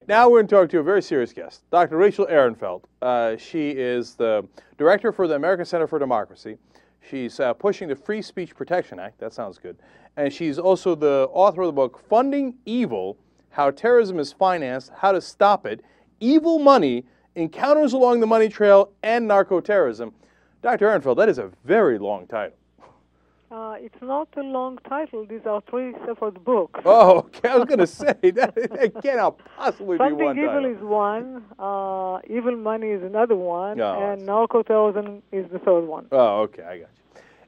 Now we're going to talk to a very serious guest, Dr. Rachel Ehrenfeld. She is the director for the American Center for Democracy. She's pushing the Free Speech Protection Act. That sounds good. And she's also the author of the book, Funding Evil, How Terrorism is Financed, How to Stop It, Evil Money, Encounters Along the Money Trail, and Narco-Terrorism. Dr. Ehrenfeld, that is a very long title. It's not a long title. These are three separate books. Oh, okay. I was going to say, that cannot possibly be one Funding title. Evil is one, Evil Money is another one, Oh, and Narco-Terrorism is the third one. Oh, okay, I got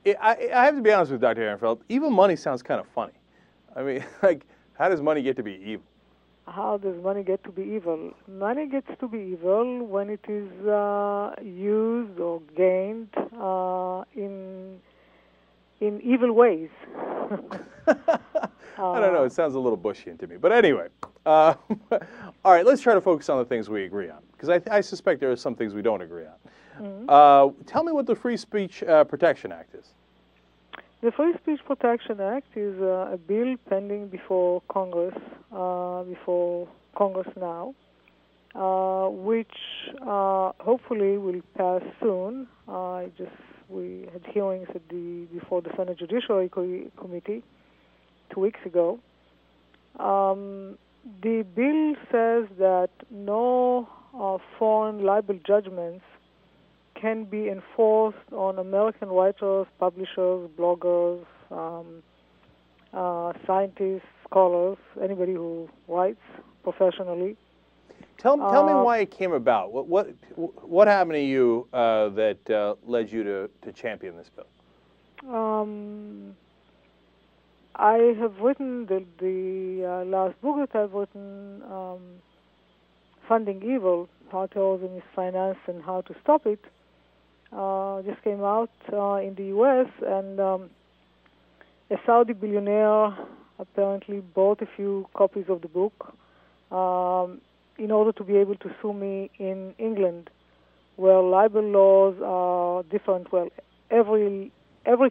you. I have to be honest with Dr. Ehrenfeld, evil money sounds kind of funny. I mean, like, how does money get to be evil? How does money get to be evil? Money gets to be evil when it is used or gained in evil ways. I don't know. It sounds a little Bushian to me. But anyway, all right, let's try to focus on the things we agree on, because I suspect there are some things we don't agree on. Mm-hmm. Tell me what the Free Speech Protection Act is. The Free Speech Protection Act is a bill pending before Congress now, which hopefully will pass soon. We had hearings before the Senate Judiciary Committee 2 weeks ago. The bill says that no foreign libel judgments can be enforced on American writers, publishers, bloggers, scientists, scholars, anybody who writes professionally. Tell me why it came about. What happened to you that led you to champion this bill? I have written the last book that I've written, Funding Evil, How Terrorism is Financed and How to Stop It, just came out in the U.S., and a Saudi billionaire apparently bought a few copies of the book in order to be able to sue me in England, where libel laws are different. Well, every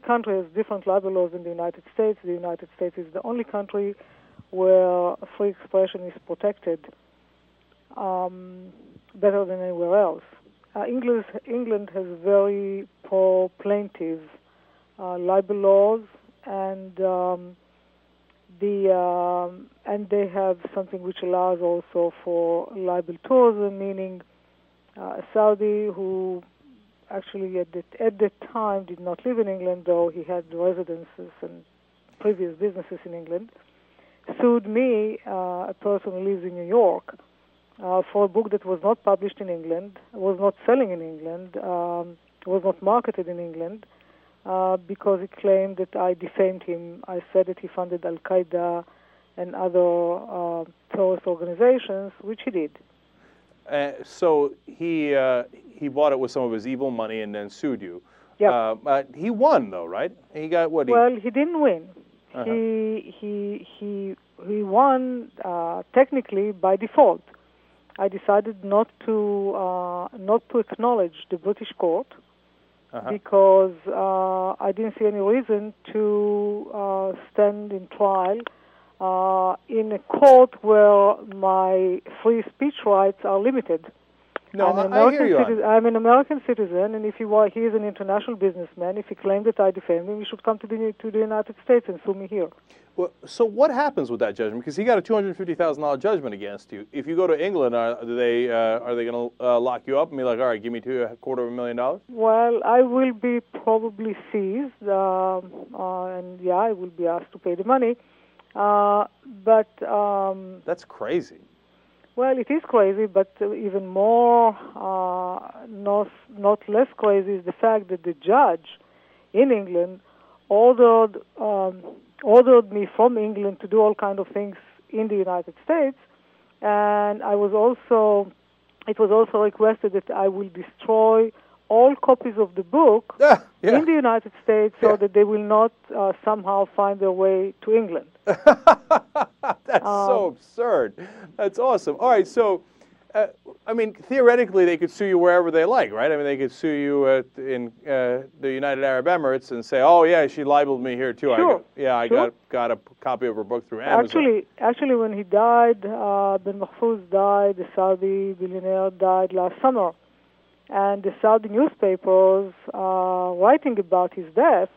country has different libel laws in the United States. The United States is the only country where free expression is protected better than anywhere else. England has very pro-plaintiff libel laws, and they have something which allows also for libel tourism, meaning a Saudi who actually at that time did not live in England, though he had residences and previous businesses in England, sued me, a person who lives in New York, for a book that was not published in England, was not selling in England, was not marketed in England, because he claimed that I defamed him. I said that he funded Al-Qaeda and other terrorist organizations, which he did. So he bought it with some of his evil money and then sued you. Yeah. He won, though, right? He got what? Well, he didn't win. Uh-huh. He won technically by default. I decided not to acknowledge the British court, uh-huh, because I didn't see any reason to stand in trial in a court where my free speech rights are limited. No, I hear you. I'm an American citizen, and if he is an international businessman, if he claimed that I defamed him, he should come to the United States and sue me here. Well, so what happens with that judgment? Because he got a $250,000 judgment against you. If you go to England, are they going to lock you up and be like, all right, give me $250,000? Well, I will be probably seized, and yeah, I will be asked to pay the money. But that's crazy. Well, it is crazy, but even more, not less crazy, is the fact that the judge in England ordered me from England to do all kinds of things in the United States, and it was also requested that I will destroy all copies of the book in the United States so that they will not somehow find their way to England. That's so absurd. That's awesome. All right, so I mean, theoretically, they could sue you wherever they like, right? I mean, they could sue you in the United Arab Emirates and say, "Oh, yeah, she libeled me here too." Sure. I got a copy of her book through Amazon. Actually, when he died, Ben Mahfouz died. The Saudi billionaire died last summer, and the Saudi newspapers, writing about his death,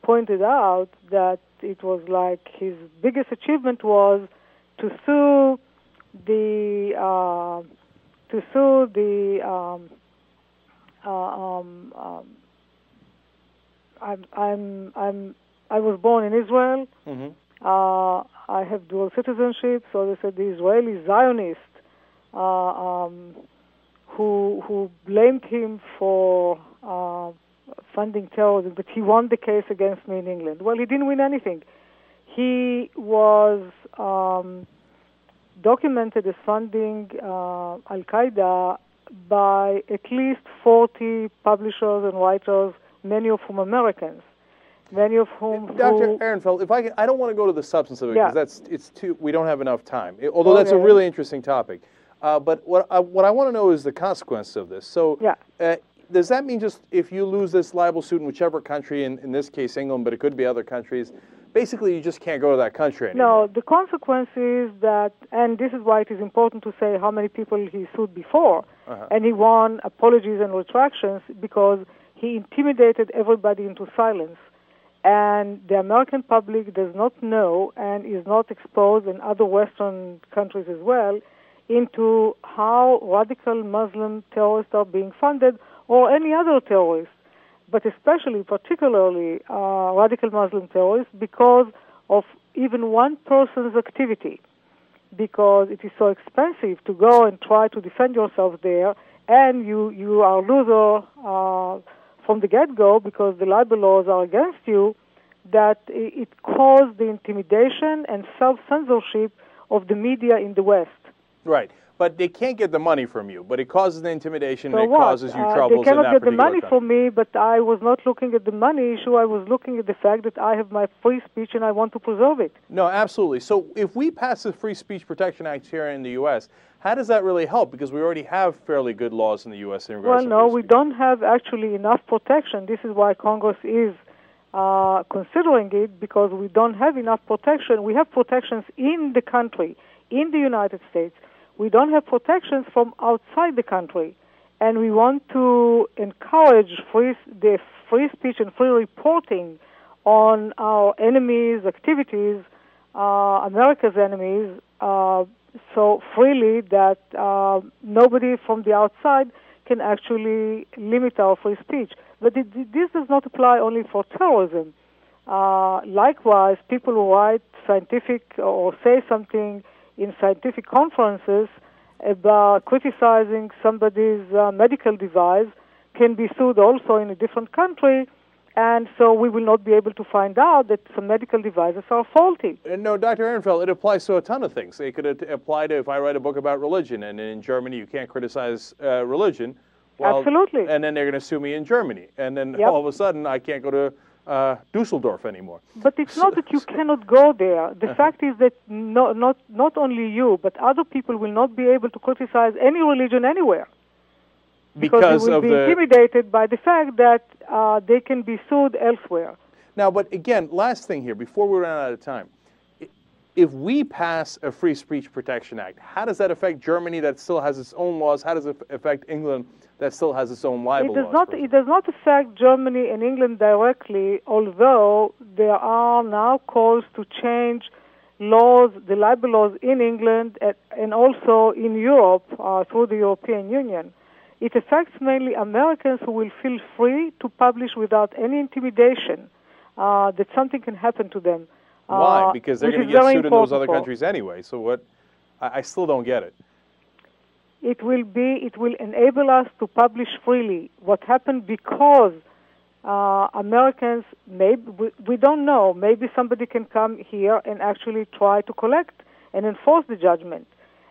pointed out that it was like his biggest achievement was to sue I was born in Israel. Mm-hmm. I have dual citizenship, so they said the Israeli Zionist who blamed him for funding terrorism, but he won the case against me in England. Well, he didn't win anything. He was documented as funding Al-Qaeda by at least 40 publishers and writers, many of whom Americans, many of whom... Dr. Ehrenfeld, if I don't want to go to the substance of it, because we don't have enough time, although okay. That's a really interesting topic. But what I want to know is the consequence of this. So does that mean just if you lose this libel suit in whichever country, in this case England, but it could be other countries, basically you just can't go to that country anymore? No, the consequence is that, and this is why it is important to say how many people he sued before, and he won apologies and retractions because he intimidated everybody into silence. And the American public does not know and is not exposed, in other Western countries as well, into how radical Muslim terrorists are being funded or any other terrorists, but especially, particularly, radical Muslim terrorists because of even one person's activity, because it is so expensive to go and try to defend yourself there, and you are a loser from the get-go because the libel laws are against you, that it caused the intimidation and self-censorship of the media in the West. Right. But they can't get the money from you, but it causes the intimidation so and it causes you troubles they cannot in that get the money country. from me, but I was not looking at the money issue. I was looking at the fact that I have my free speech and I want to preserve it. No, absolutely. So if we pass the Free Speech Protection Act here in the U.S., how does that really help? Because we already have fairly good laws in the U.S. in regards to Well, no, we don't have actually enough protection. This is why Congress is considering it, because we don't have enough protection. We have protections in the country, in the United States. We don't have protections from outside the country, and we want to encourage the free speech and free reporting on our enemies' activities, America's enemies, so freely that nobody from the outside can actually limit our free speech. But this does not apply only for terrorism. Likewise, people who write scientific or say something in scientific conferences about criticizing somebody's medical device can be sued also in a different country, and so we will not be able to find out that some medical devices are faulty. No, Dr. Ehrenfeld, it applies to a ton of things. It could apply to if I write a book about religion, and in Germany you can't criticize religion. Well, absolutely. And then they're going to sue me in Germany, and then all of a sudden I can't go to Dusseldorf anymore. But it's not that you cannot go there. The fact is that not only you, but other people will not be able to criticize any religion anywhere. Because they will be intimidated by the fact that they can be sued elsewhere. Now, but again, last thing here, before we run out of time. If we pass a Free Speech Protection Act, how does that affect Germany that still has its own laws? How does it affect England that still has its own libel laws? It does not affect Germany and England directly, although there are now calls to change laws, the libel laws in England and also in Europe through the European Union. It affects mainly Americans who will feel free to publish without any intimidation that something can happen to them. Why? Because they're going to get sued in those other countries anyway. So what? I still don't get it. It will enable us to publish freely. What happened because Americans, we don't know, maybe somebody can come here and actually try to collect and enforce the judgment.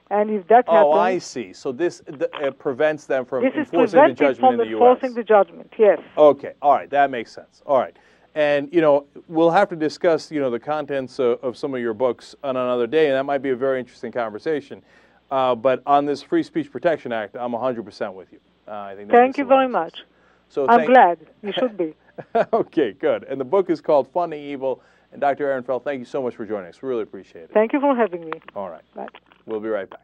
And if that happens... Oh, I see. So this prevents them from enforcing the judgment in the U.S. enforcing the judgment, yes. Okay. All right. That makes sense. All right. And, we'll have to discuss, the contents of some of your books on another day, and that might be a very interesting conversation. But on this Free Speech Protection Act, I'm 100% with you. I think that Thank makes you a lot very of much. sense. So I'm glad. You should be. Okay, good. And the book is called Funding Evil. And Dr. Ehrenfeld, thank you so much for joining us. We really appreciate it. Thank you for having me. All right. Bye. We'll be right back.